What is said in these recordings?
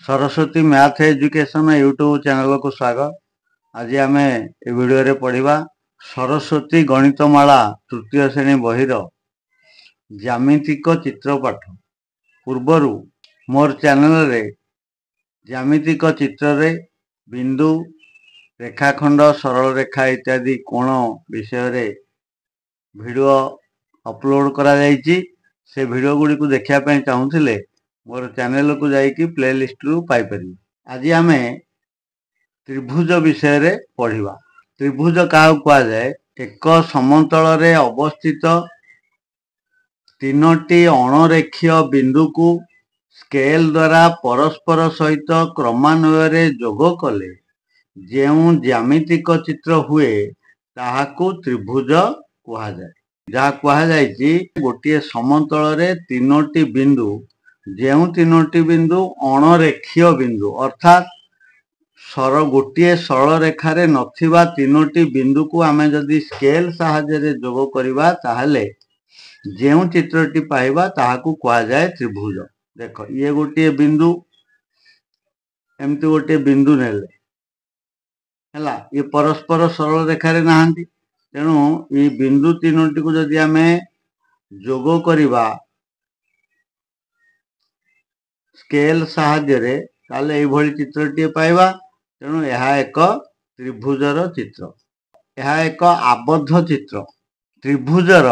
Saraswati math education YouTube channel को स्वागत। आज आम ए वीडियो रे पढ़िबा सरस्वती गणितमाला तृतीय श्रेणी बहिर ज्यामितिक चित्रपाठ। पूर्वर मोर चैनल रे ज्यामितिक चित्र रे बिंदु रेखाखंड सरल रेखा इत्यादि कोण विषय रे वीडियो अपलोड करा जायछि। से वीडियो गुडी को देखिया पय चाहुथिले मोर चैनल को जाइकी प्लेलिस्ट रु पाई परिबे। आज आमे त्रिभुज विषय रे पढ़िबा। त्रिभुज काहा कुआ जाय? एक समतल रे अवस्थित तीनोटी अणरेखीय बिंदु को स्केल द्वारा परस्पर सहित क्रमान्वय रे जोग कले जेउ ज्यामितिक चित्र हुए ताहाकू त्रिभुज कुआ जाय। जहा कुआ जायछि गोटे समतल रे तीनोटी बिंदु जेउ तीनोटी बिंदु अणरेखीय बिंदु अर्थात गोटे सरल रेखा रे नथिबा तीनोटी बिंदु को आमे जदि स्केल सहायता रे जोग करिबा ताहले जेउ चित्रटी पाइबा ताहाकू कुआ जाय त्रिभुज। देखो ये गोटे बिंदु एमती गोटे बिंदु नेले हला ये परस्पर सरल रेखा रे नाहंती तेणु ये बिंदु तीनोटी को जदि आमे जोग करिबा स्केल सहायता रे ताले ए भली चित्रटी पाइबा। तेणु यह एक त्रिभुजर चित्र। यह एक आबद्ध चित्र। त्रिभुजर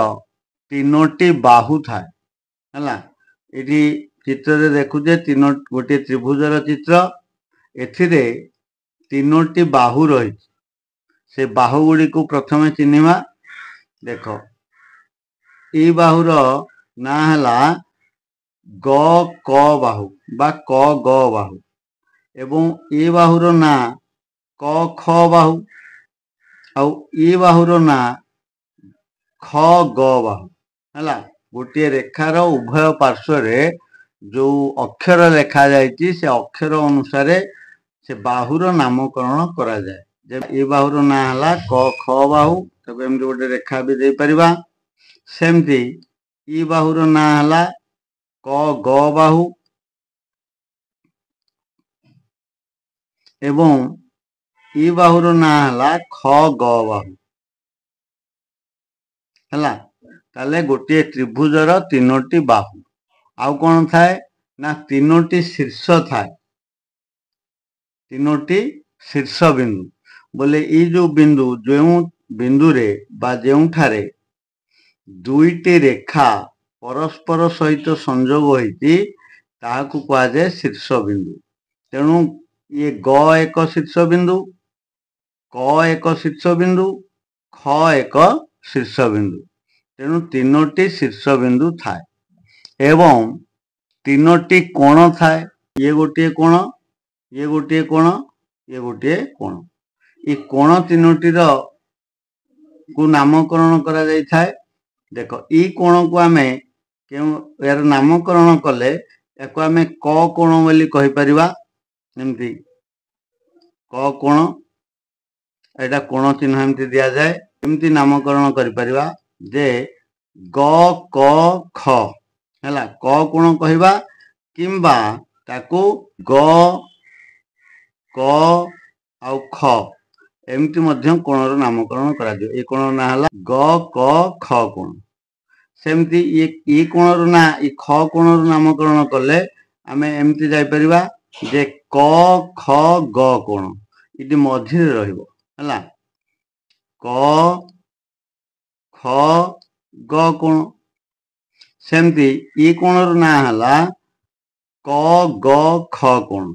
तीनोटी बाहु थाए हला एठी चित्र रे देखुजे गोटे त्रिभुजर चित्र। एथिरे तीनोटी बाहु रही से बाहु गुडी को प्रथमे चिन्हिबा। देखो ई बाहुर ना हला ग क बाहु बा क ग बाहु एवं ई बाहुर ना क ख बाहु आउ ई बाहुर ना ख ग बाहु हला। गोटे रेखार उभय पार्श्व रे जो अक्षर लिखा जायछि से अक्षर अनुसार से बाहुर नामकरण करा जाय। जे ई बाहुर ना हला क ख बाहु तब एमति गोटे रेखा भी दे परिबा। सेमति ई बाहुर ना हला क ग बाहु एवं ई बाहुर ना हला ख ग बाहु हला। ताले गोटे त्रिभुजर तीनोटी बाहु आउ कोन थाए ना तीनोटी शीर्ष थाए। तीनोटी शीर्ष बिंदु बोले ई जो बिंदु बिंदु रे बा जेउठारे दुईटी रेखा परस्पर सहित संयोग होईति ताहाकू कुआ जाय शीर्ष बिंदु। तेणु ये ग एक शीर्ष बिंदु, क एक शीर्ष बिंदु, ख एक शीर्ष बिंदु। तेणु तीनोटी शीर्ष बिंदु थाए एवं तीनोटी कोण थाए। ये गोटे कोण, ये गोटे कोण, ये गोटे कोण। ये कोण तीनोटी रो को नामकरण करा जाय थाए। देखो ई कोण को आमे यार नामकरण कले एको आमे क कोण बोली कहि परिबा। एमती क कोण एटा कोण चिन्ह एमती दिया जाय। एमती नामकरण करि परिबा जे ग क ख हला क कोण कहिबा किंबा ताकू ग क आउ ख एमती मध्यम कोणर नामकरण करा दियो। ए कोण ना हला ग क ख कोण। सेमती ई कोणर ना ई ख कोणर नामकरण कले आमे एमती जाय परिबा जे क ख ग कोण इति मझी रे रहिबो हला क ख ग कोण। सेमती ई कोणर ना हला क ग ख कोण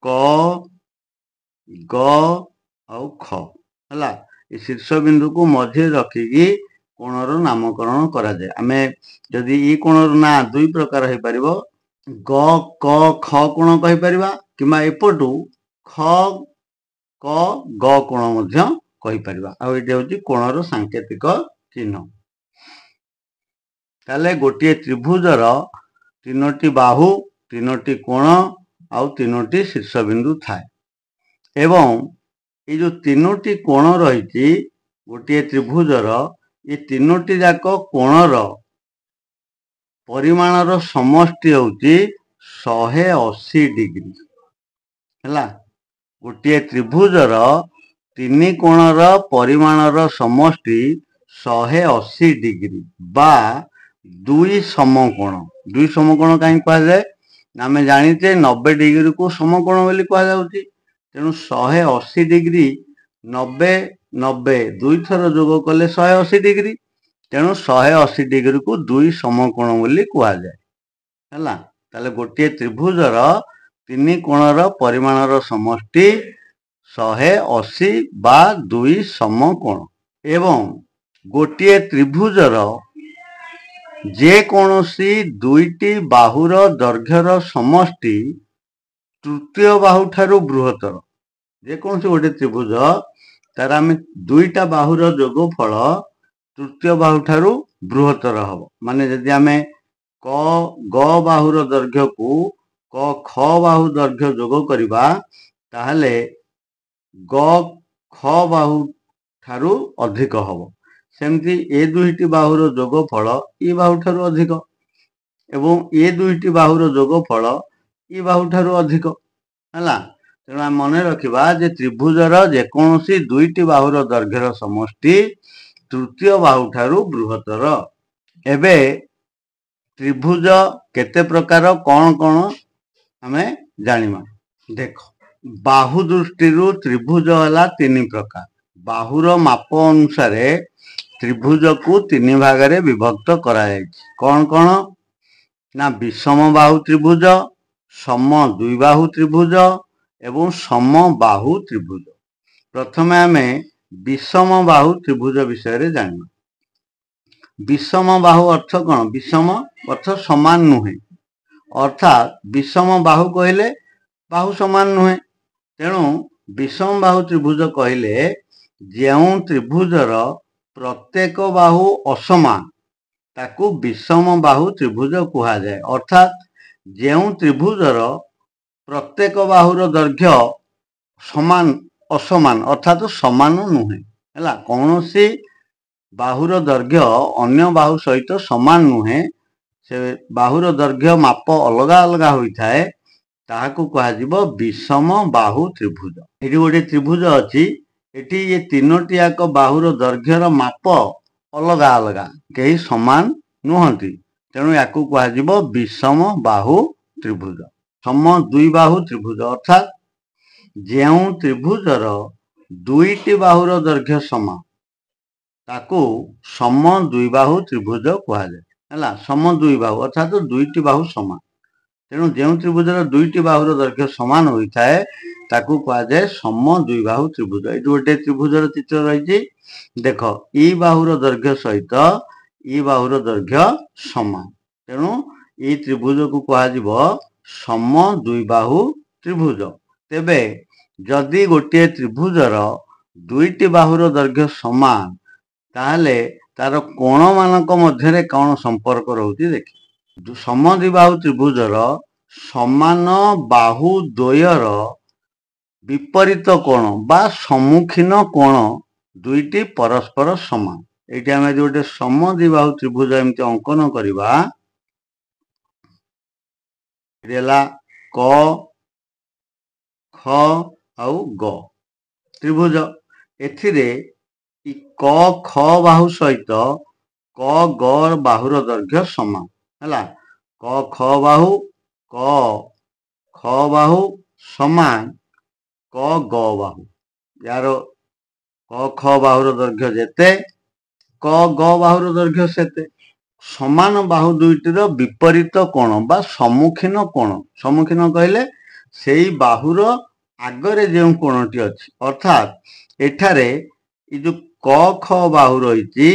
क ग आउ ख हला। ए शीर्ष बिंदु को मझी रखिकी कोणर नामकरण करा जाय। आमे जदि ई कोणर ना दुई प्रकार हे परिबो ग क ख कोण कहि परिबा किमा एपटू ख क ग कोण मध्य कहि परिबा। आ एटे होची कोणर सांकेतिक चिन्ह। ताले गोटे त्रिभुजर तीनोटी बाहु, तीनोटी कोण आउ तीनोटी शीर्ष बिंदु थाए एवं ये जो तीनोटी कोण रही गोटे त्रिभुजर ये तीनोटी जाक कोणर परिमाणर समष्टि होउची 180 डिग्री है। गोटे त्रिभुजर तीन कोणर परिमाणर समष्टि 180 डिग्री बा दुई समकोण। दुई समकोण कहीं कहुए आम जाचे 90 डिग्री को समकोण बोली कहुच्छी। तेणु 180 डिग्री 90 90 दुई थर जोग कले 180 डिग्री। तेणु 180 डिग्री को दुई समकोण बोली कहुए है। ताले गोटे त्रिभुजर तीन कोणर परिमाणर समष्टि 180 बा दुई समकोण एवं गोटे त्रिभुजर जेकोसी दुईटी बाहुर दैर्घ्यर समष्टि तृतीय बाहु ठारू बृहत्तर। जेकोसी गोटे त्रिभुज तार आम दुईटा बाहुर जोगफल तृतीय बाहु ठारू बृहत्तर हम। माने जदि आम क ग बाहुर दैर्घ्य को क ख बाहु दैर्घ्य जोग करवा ताहले ग ख बाहु ठारू अधिक हम। सेमती ए दुईटी बाहुर जोगफल ई बाहु ठारू अधिक एवं ए दुईटी बाहुर जोगफल ई बाहु ठारू अधिक है। तेणु आम मन रखा जे त्रिभुजर जेकोसी दुईटी बाहुर दैर्घ्यर समष्टि तृतीय बाहु ठारू बृहत्तर। एबे त्रिभुज केते प्रकार कौन कौन आमे जानिमा। देख बाहु दृष्टि त्रिभुज है तीन प्रकार। बाहुर माप अनुसार त्रिभुज को तीन भाग में विभक्त करा कौन कौन ना विषम बाहु त्रिभुज, सम द्विबाहु त्रिभुज एवं सम बाहु त्रिभुज। प्रथमे आमे विषम बाहु त्रिभुज विषय जानिमा। विषम बाहु अर्थ कौन? विषम अर्थ समान नुहे, अर्थात विषम बाहु कहले बाहु समान नुहे। तेणु विषम बाहु त्रिभुज कहले जेउ त्रिभुजर प्रत्येक बाहु असमान ताकू विषम बाहु त्रिभुज कहा जाए। अर्थात जेउ त्रिभुजर प्रत्येक बाहुर दैर्घ्य समान असमान अर्थात समान नुहे है। कौन सी बाहुर दैर्घ्य अन्य बाहु सहित समान नुहे, से बाहुर दैर्घ्य माप अलग अलग होता है, ताहाकू कहाजिबो विषम बाहु त्रिभुज। ये गोटे त्रिभुज अच्छी एटी ये तीनोटी याक बाहुर दैर्घ्यर माप अलग अलग कहीं समान नुहंती। तेणु या कहाजिबो विषम बाहु त्रिभुज। सम द्विबाहु त्रिभुज अर्थात जेउ त्रिभुजर दुईटी बाहुर दैर्घ्य समान ताकू सम द्विबाहु त्रिभुज कहा जाए। सम द्विबाहु अर्थात दुईटी बाहु समान। तेणु जो त्रिभुजर दुईटी बाहुर दैर्घ्य समान होता है ताकू कहा जाए सम द्विबाहु त्रिभुज। ये गोटे त्रिभुजर चित्र रही। देख ई बाहुर दैर्घ्य सहित ई बाहुर दैर्घ्य समान। तेणु ये त्रिभुज को कहाजिबो सम द्विबाहु त्रिभुज। तेबे जदि गोटे त्रिभुजर दुईटी बाहुर दैर्घ्य समान ताहले तार कोण मानक मध्य कौन संपर्क रोचे देखिए। सम द्विबाहु त्रिभुजर समान बाहु द्वयर विपरीत कोण बा सम्मुखीन कोण दुईटी परस्पर समान। ये आम गोटे सम द्विबाहु त्रिभुज एमती अंकन करवा क ख आउ ग त्रिभुज। एथिरे क ख बाहु सहित क ग बाहुर दैर्घ्य समान है। क ख बाहु समान क ग बाहु। यार क ख बाहुर दैर्घ्य जेते क ग बाहुर दैर्घ्य सेते। समान बाहु दुईटर विपरीत कोण बा सम्मुखीन कोण। सम्मुखीन कहले से बाहुर आगरे जो कोणटी अच्छी अर्थात एठारे जो क ख बाहु रही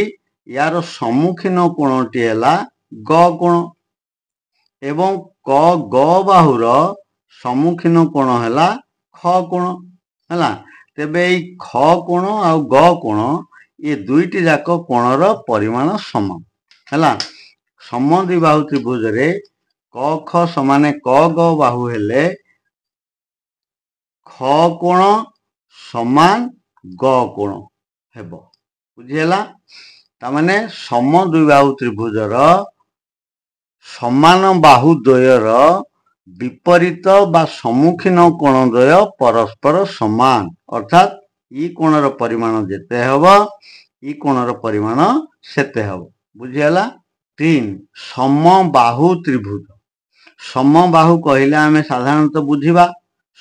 यार सम्मुखीन कोणटी है ग कोण एवं क ग बाहुर सम्मुखीन कोण है ख कोण है। तेबे ख कोण आउ ग कोण ये दुईटी जाक कोणर परिमाण समान है। सम द्विबाहु त्रिभुज रे क ख समान क ग बाहु हेले ख कोण समान ग कोण हेबो। बुझीला? तामाने सम द्विबाहु त्रिभुजर समान बाहु द्वयर विपरीत बा सम्मुखीन कोणद्वय परस्पर समान अर्थात ई कोणर परिमाण जेते हबो ई कोणर परिमाण सेते हबो बुझियाला। 3 समबाहु त्रिभुज। समबाहु कहले आमे साधारणतः बुझिबा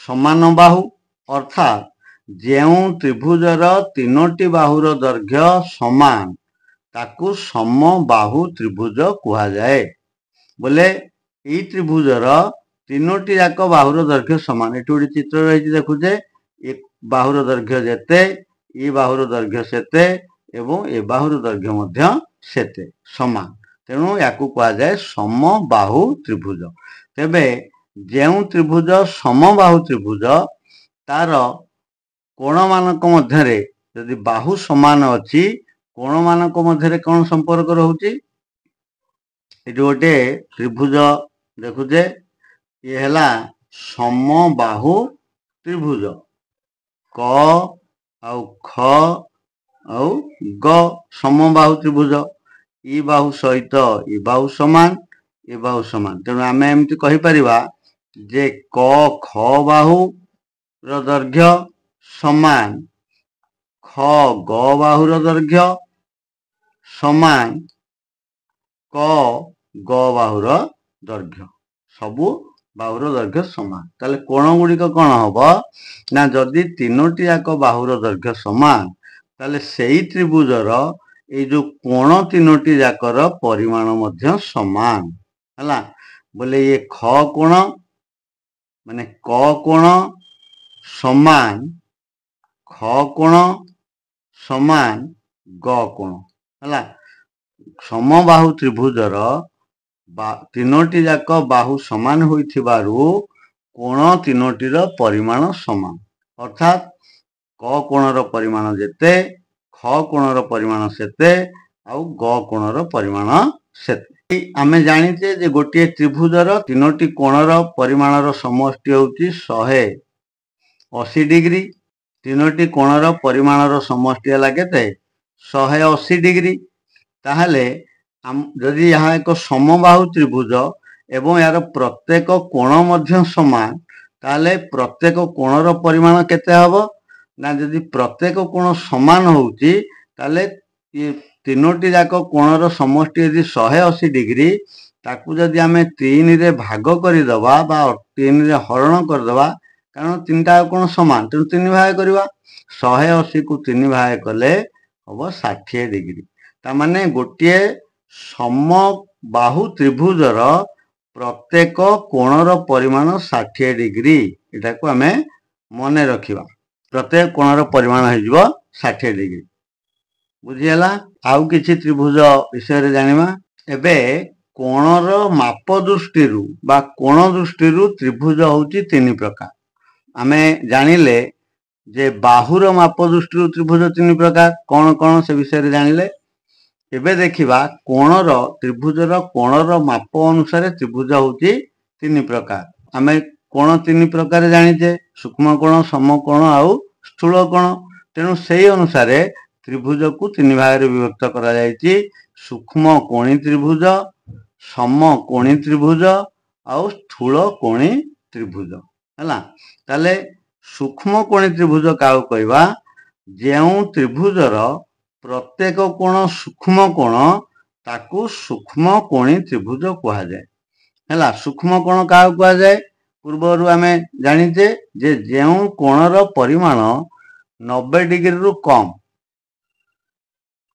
समान बाहु अर्थात जेउ त्रिभुजर तीनोटी बाहुर दैर्घ्य समान ताकू समबाहु त्रिभुज कुहा जाए। बोले ई त्रिभुजर तीनोटी जाक बाहुर दैर्घ्य समान। एठी गोटे चित्र रही देखुचे एक बाहुर दैर्घ्य जेते ई बाहुर दैर्घ्य सेते एवं ए बाहुर दैर्घ्य मध्य सेते समान तेणु याकू कुहा जाए समबाहु त्रिभुज। तेबे जेउ त्रिभुज समबाहु त्रिभुज तार कोण मानक मध्यरे यदि बाहु समान अछि कोण मानक मध्यरे कौन संपर्क रहुची एठी गोटे त्रिभुज देखुचे ये हला समबाहु त्रिभुज क आउ ख आउ ग समबाहु त्रिभुज ई बाहु सहित ई बाहु समान ए बाहु समान तेणु आमे एमती कहि परिबा जे क ख बाहु र दैर्घ्य समान ख ग बाहुर दैर्घ्य समान क ग बाहुर दैर्घ्य सबु बाहुर दैर्घ्य समान ताले कोण गुड़िक कौन हम ना जदि तीनोटी जाक बाहुर दैर्घ्य समान ताले सेई त्रिभुजर ए जो कोण तीनोटी जाकर परिमाण मध्य समान हला। बोले ये ख कोण माने क कोण समान ख कोण समान ग कोण हला। समबाहु त्रिभुजर तीनोटी जाक बाहु समान होइथिबारु कोण तीनोटीर परिमाण समान अर्थात क कोणर परिमाण जेते ख कोणर परिमाण सेते आउ ग कोणर परिमाण सेते। आमे जानिचे जे गोटे त्रिभुजर तीनोटी कोणर परिमाणर समष्टि होउची 180 डिग्री तीनोटी कोणर परिमाणर समष्टि हला केते 180 डिग्री ताहले जदि यहाँ एक समबाहु त्रिभुज एवं यार प्रत्येक कोण मध्य समान ताले प्रत्येक कोणर परिमाण केते हबो ना जदि प्रत्येक कोण समान होउची ताले ये तीनोटी जाक कोणर समष्टि यदि 180 डिग्री ताकू जदि आमे 3 रे भाग करि दबा बा 3 रे हरण कर दबा कारण तीनटा कोण समान तेणु 3 भाग करबा 180 को 3 भाग कले हबो 60 डिग्री ता माने गोटे समबाहु त्रिभुजर प्रत्येक कोणर परिमाण 60 डिग्री एटा को आमे मने रखिबा प्रत्येक कोणर परिमाण हेजिबो 60 डिग्री बुझियला। आउ किछि त्रिभुज विषय रे जानिबा एबे कोणर माप दृष्टि रु बा कोण दृष्टि रु त्रिभुज होउची 3 प्रकार आमे जानिले जे बाहुर माप दृष्टि रु त्रिभुज 3 प्रकार कोन कोन से विषय रे जानिले। एबे देखिबा कोणर त्रिभुजर कोणर माप अनुसार त्रिभुज होउची 3 प्रकार आमे कोण 3 प्रकार जानिचे सूक्ष्म कोण समकोण आउ स्थूल कोण तेणु सेही अनुसार त्रिभुज को 3 भाग रे विभक्त करा जायछि सूक्ष्म कोणी त्रिभुज समकोणी त्रिभुज आउ स्थूल कोणी त्रिभुज हला। ताले सूक्ष्म कोणी त्रिभुज काउ कहबा जेउ त्रिभुजर प्रत्येक कोण सूक्ष्म कोण ताकू सूक्ष्म कोणी त्रिभुज कुहा जाए हला। सूक्ष्म कोण काउ कुहा जाए पूर्वरु आमे जानिचे जे जेउ कोणर परिमाण 90 डिग्री रु कम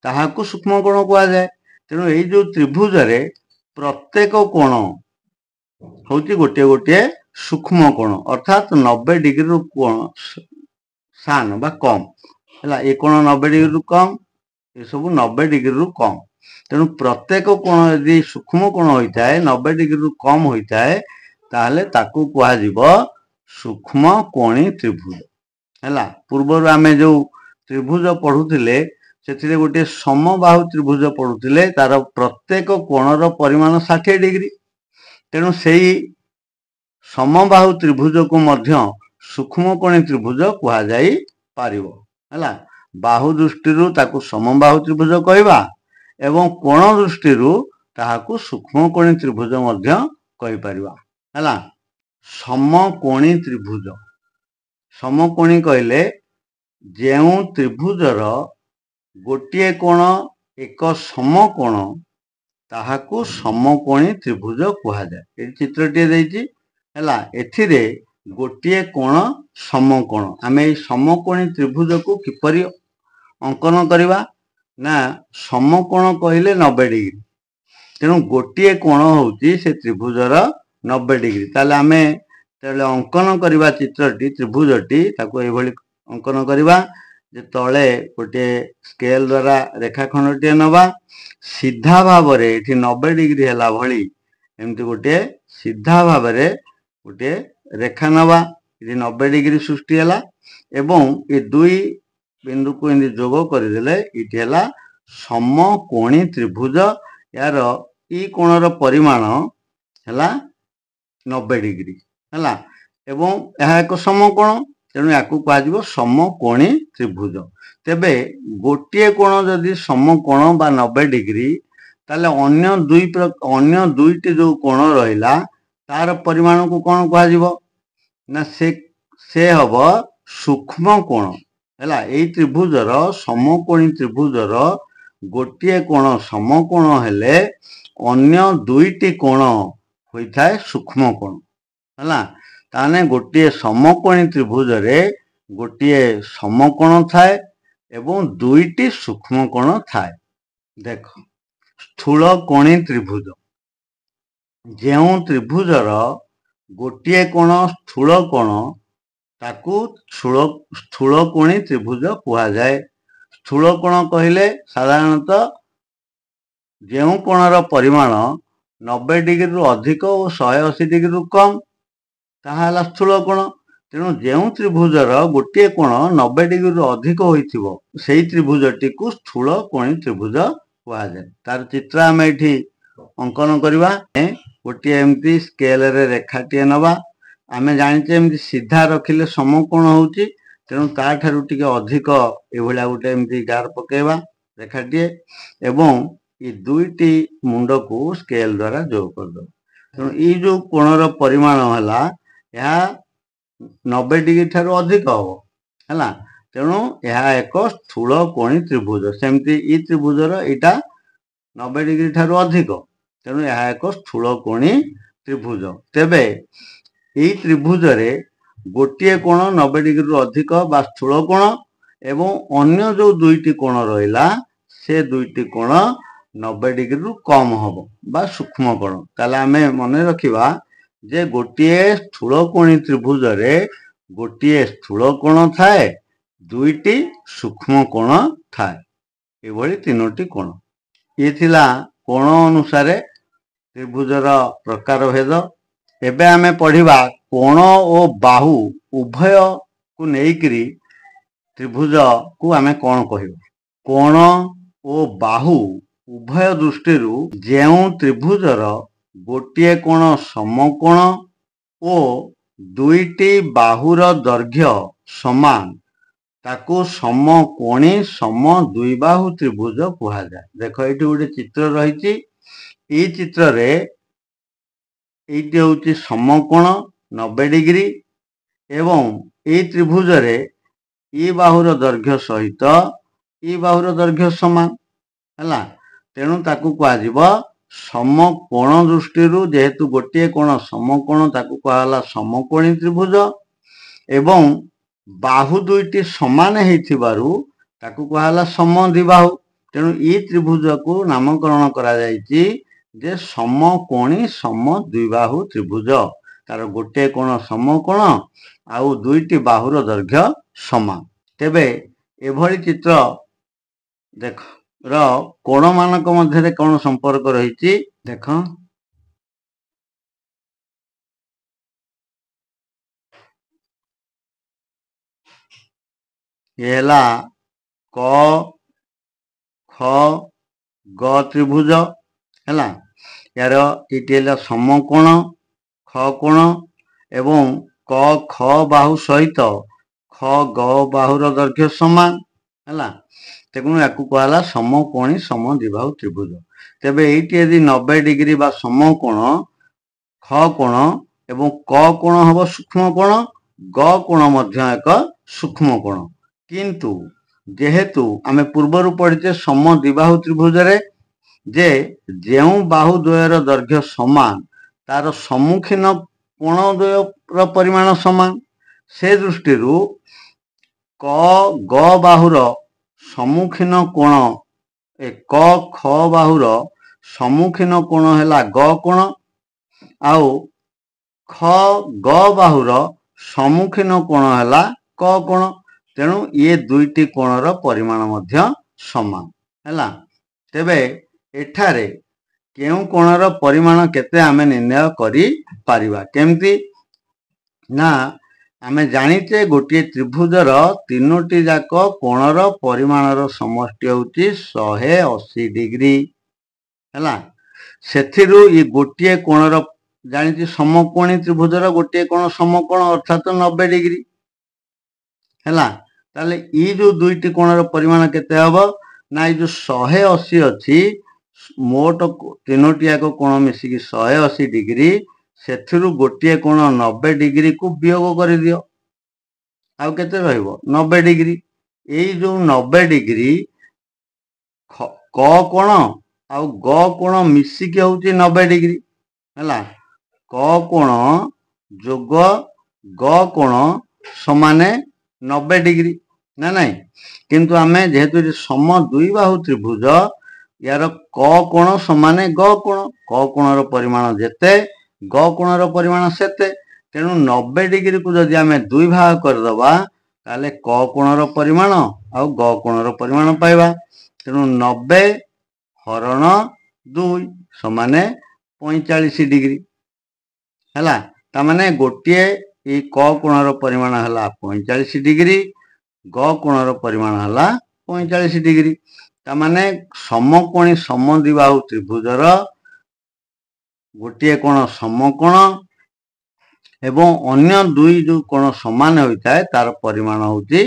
ताहाकू सूक्ष्म कोण कुहा जाए तेणु एई जो त्रिभुज रे प्रत्येक कोण होउची गोटे गोटे सूक्ष्म कोण अर्थात 90 डिग्री रु कोण सान बा कम हला। ए कोण 90 डिग्री रु कम ये सब 90 डिग्री रु कम तेणु प्रत्येक कोण यदि सूक्ष्म कोण होता है 90 डिग्री रु कम होता है ताहले ताकू कुहा जिवो सूक्ष्म कोणी त्रिभुज हला। पूर्वरु आमे जो त्रिभुज पढुथिले सेथिरे गोटे समबाहु त्रिभुज पढुथिले तार प्रत्येक कोणर परिमाण 60 डिग्री तेणु सेही समबाहु त्रिभुज को मध्य सूक्ष्म कोणी त्रिभुज कुहा जाई पारिबो हला। बाहु दृष्टि रु ताकू समबाहु त्रिभुज कहबा एवं कोण दृष्टि रु ताहाकू सूक्ष्म कोणी त्रिभुज मध्य कहि परिबा हला। समकोणी त्रिभुज। समकोणी कहले जेउ त्रिभुजर गोटे कोण एक समकोण ताहाकू समकोणी त्रिभुज कहा जाए। ये चित्रटी देइछि हला, एथिरे गोटे कोण समकोण। आमे समकोणी त्रिभुज को किपरि अंकन करवा ना, समकोण कहले 90 डिग्री, तेणु गोटे कोण होउछि से त्रिभुजर 90 डिग्री। ताले आमे तेले अंकन करवा चित्रटी त्रिभुजटी ताको एभली अंकन करवा जे तले गोटे स्केल द्वारा रेखाखंडटी नवा, सीधा भाव रे एठी 90 डिग्री हला भली एमती गोटे सीधा भाव रे गोटे रेखा नवा, ये 90 डिग्री सृष्टि है एवं ये दुई बिंदु को इन्दी जोग करदेले इटी है समकोणी त्रिभुज। यार ई कोणर परिमाण है 90 डिग्री है एवं यह एक समकोण, तेणु या कह समकोणी त्रिभुज। तेबे गोटे कोण जदि समकोण बा 90 डिग्री ताले अन्य दुईटी जो कोण रहिला तार परिमाण को कौन कह ना, से हम सूक्ष्म कोण है। यही त्रिभुजर समकोणी त्रिभुजर गोटे कोण समकोण हेले अन्य दुईटी कोण होता है सूक्ष्म कोण है। ताने गोटे समकोणी त्रिभुज रे गोटे समकोण थाए एवं दुईटी सूक्ष्म कोण थाए। देख स्थूल कोणी त्रिभुज, जेउ त्रिभुजर गोटे कोण स्थूल कोण ताकू स्थूल कोणी त्रिभुज कहा जाए। स्थूल कोण कहले साधारणतः जेउ कोणर परिमाण 90 डिग्री रु अधिक और 180 डिग्री रु कम ताहा स्थूल कोण। तेणु जेउ त्रिभुजर गोटे कोण 90 डिग्री रु अधिक होइथिबो सेही त्रिभुजटी को स्थूल कोणी त्रिभुज कहा जाए। तार चित्र आम एठी अंकन करवा। गोटे एमती स्केल रे रेखाटी नवा, आमे जानिचे एमती सीधा रखिले समकोण होउची, तेणु ता ठारू टिके अधिक एभलिया गोटे एमती गार पकेवा रेखाटी एवं ये दुईटी मुंड को स्केल द्वारा जोग कर दो। तेणु ये जो कोणर परिमाण है यह 90 डिग्री ठारू अधिक हम है, तेणु यह एक स्थूल कोणी त्रिभुज। सेमती ई त्रिभुजर इटा 90 डिग्री ठारू अधिक, तेणु यह एक स्थूल कोणी त्रिभुज। तेबे यही त्रिभुज रे गोटे कोण 90 डिग्री रु अधिक बा स्थूल कोण एवं अन्य जो दुईटी कोण रहिला से दुईटी कोण 90 डिग्री रु कम हम बा सूक्ष्म कोण। ताले आमे मने रखिबा जे गोटे स्थूल कोणी त्रिभुज रे गोटे स्थूल कोण थाए, दुईटी सूक्ष्म कोण थाए, एभली तीनोटी कोण। ये थिला कोण अनुसारे त्रिभुजर प्रकार भेद। एबे आमे पढ़िबा कोण और बाहु उभय को नेइकरी त्रिभुज को आमे कोण कहिबा। कोण और बाहु उभय दृष्टि जेउ त्रिभुजर गोटे कोण समकोण और दुईटी बाहुर दैर्घ्य समान ताकू समकोणी सम द्विबाहु त्रिभुज कहा जाए। देख ये गोटे चित्र रही, ये चित्र रे ये हूँ समकोण 90 डिग्री एवं ये त्रिभुज रे ये बाहुर दैर्घ्य सहित ये बाहुर दैर्घ्य समान है, तेणु ताकू कह समकोण दृष्टि जेहेतु गोटे कोण समकोण ताकू कहला समकोणी त्रिभुज एवं बाहु दुईटी समान हेथिबारु ताकू कहला समद्विबाहु। तेणु ये त्रिभुज को नामकरण करा जायछि जे समकोणी समद्विबाहु त्रिभुज। तार गोटे कोण समकोण आउ दुईटी बाहुर दैर्घ्य समान। तेबे एभली चित्र देख कोण मानक मध्य कौन संपर्क रही। देख ये है क ख ग त्रिभुज है। यार ये समकोण ख कोण एवं क ख बाहु सहित ख ग बाहुर दैर्घ्य समान है, तेणु या कहला समकोणी समद्विबाहु त्रिभुज। तेबे ये यदि 90 डिग्री बा समकोण ख कोण ଏବଂ କ କୋଣ ହେବ ସୂକ୍ଷ୍ମ କୋଣ, ଗ କୋଣ ମଧ୍ୟ ଏକ ସୂକ୍ଷ୍ମ କୋଣ। କିନ୍ତୁ ଯେହେତୁ ଆମେ ପୂର୍ବରୁ ପଢ଼ିଛେ ସମଦ୍ୱିବାହୁ ତ୍ରିଭୁଜରେ ଯେ ଯେଉଁ ବାହୁ ଦ୍ୱୟର ଦୈର୍ଘ୍ୟ ସମାନ ତାର ସମ୍ମୁଖୀନ କୋଣ ଦ୍ୱୟର ପରିମାଣ ସମାନ, ସେ ଦୃଷ୍ଟିରୁ କ ଗ ବାହୁର ସମ୍ମୁଖୀନ କୋଣ କ ଖ ବାହୁର ସମ୍ମୁଖୀନ କୋଣ ହେଲା ଗ କୋଣ, ଆଉ ଖ ଗ ବାହୁର ସମ୍ମୁଖୀନ କୋଣ ହେଲା କ କୋଣ। ତେଣୁ ଇଏ ଦୁଇଟି କୋଣର ପରିମାଣ ମଧ୍ୟ ସମାନ ହେଲା। ତେବେ ଏଠାରେ କେଉଁ କୋଣର ପରିମାଣ କେତେ ଆମେ ନିର୍ଣ୍ଣୟ କରିପାରିବା କେମିତି ନା, ଆମେ ଜାଣିଛେ ଗୋଟିଏ ତ୍ରିଭୁଜର ତିନୋଟି ଯାକ କୋଣର ପରିମାଣର ସମଷ୍ଟି ହେଉଛି 180 ଡିଗ୍ରୀ ହେଲା। ସେଥିରୁ ଇ ଗୋଟିଏ କୋଣର ଜାଣିଛି ସମକୋଣୀ ତ୍ରିଭୁଜର ଗୋଟିଏ କୋଣ ସମକୋଣ ଅର୍ଥାତ 90 ଡିଗ୍ରୀ ହେଲା। ତାହେଲେ ଇ ଯୋଉ ଦୁଇଟି କୋଣର ପରିମାଣ କେତେ ହବ ନା, ଏଇ ଯୋଉ 180 ଅଛି ମୋଟ ତିନୋଟି ଯାକ କୋଣ ମିଶିକି 180 ଡିଗ୍ରୀ, ସେଥିରୁ ଗୋଟିଏ କୋଣ 90 ଡିଗ୍ରୀକୁ ବିୟୋଗ କରିଦିଅ, ଆଉ କେତେ ରହିବ 90 ଡିଗ୍ରୀ। ଏଇ ଯୋଉ 90 ଡିଗ୍ରୀ କ କୋଣ ଆଉ ଗ କୋଣ ମିଶିକି ହେଉଛି 90 ଡିଗ୍ରୀ ହେଲା। କ କୋଣ ଯୋଗ ଗ କୋଣ ସମାନେ 90 ଡିଗ୍ରୀ ନା ନାହିଁ। କିନ୍ତୁ ଆମେ ଯେହେତୁ ସମଦ୍ୱିବାହୁ ତ୍ରିଭୁଜ, ୟାର କ କୋଣ ସମାନେ ଗ କୋଣ, କ କୋଣର ପରିମାଣ ଯେତେ ଗ କୋଣର ପରିମାଣ ସେତେ। ତେଣୁ 90 ଡିଗ୍ରୀକୁ ଯଦି ଆମେ ଦୁଇ ଭାଗ କରିଦେବା ତାହେଲେ କ କୋଣର ପରିମାଣ ଆଉ ଗ କୋଣର ପରିମାଣ ପାଇବା। ତେଣୁ 90 ହରଣ 2 ସମାନେ 45 ଡିଗ୍ରୀ ହେଲା। ତାମାନେ ଗୋଟିଏ ଏଇ କ କୋଣର ପରିମାଣ ହେଲା 45 ଡିଗ୍ରୀ, ଗ କୋଣର ପରିମାଣ ହେଲା 45 ଡିଗ୍ରୀ। ତାମାନେ ସମକୋଣୀ ସମଦ୍ୱିବାହୁ ତ୍ରିଭୁଜର ଗୋଟିଏ କୋଣ ସମକୋଣ ଏବଂ ଅନ୍ୟ ଦୁଇ ଯୋଉ କୋଣ ସମାନ ହୋଇଥାଏ ତାର ପରିମାଣ ହେଉଛି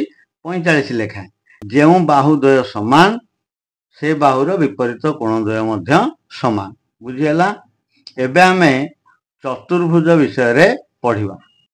45 ଲେଖାଏଁ। ଯେଉଁ ବାହୁ ଦ୍ୱୟ ସମାନ ସେ ବାହୁର ବିପରୀତ କୋଣ ଦ୍ୱୟ ମଧ୍ୟ ସମାନ। ବୁଝିହେଲା। ଏବେ ଆମେ ଚତୁର୍ଭୁଜ ବିଷୟରେ ପଢ଼ିବା।